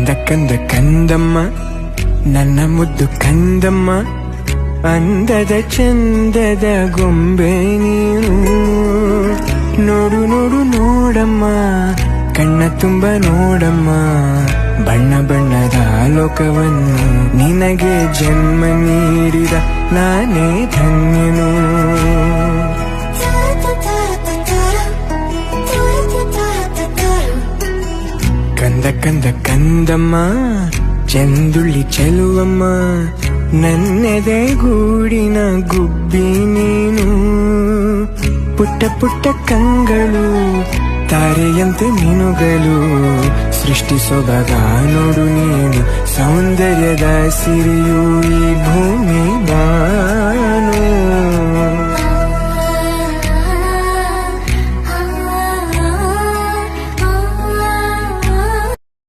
ಕಂದ ಕಂದ ಕಂದಮ್ಮ ನನ್ನ ಮುದ್ದು ಕಂದಮ್ಮ, ಅಂದದ ಚಂದದ ಗೊಂಬೆ ನೀನು. ನೋಡು ನೋಡು ನೋಡಮ್ಮ, ಕಣ್ಣ ತುಂಬ ನೋಡಮ್ಮ, ಬಣ್ಣ ಬಣ್ಣದ ಲೋಕವನ್ನು ನಿನಗೆ ಜನ್ಮ ನೀಡಿದ ನಾನೇ ಧನ್ಯನು. ಕಂದ ಕಂದ ಕಂದಮ್ಮ ಚಂದುಳ್ಳಿ ಚೆಲುವಮ್ಮ, ನನ್ನೆದೆ ಗೂಡಿನ ಗುಬ್ಬಿ ನೀನು. ಪುಟ್ಟ ಪುಟ್ಟ ಕಂಗಳು ತಾರೆಯಂತೆ ಮೀನುಗಳು, ಸೃಷ್ಟಿ ಸೊಬಗ ನೋಡು ನೀನು, ಸೌಂದರ್ಯದ ಸಿರಿಯು ಈ ಭೂಮಿ ಬಾ.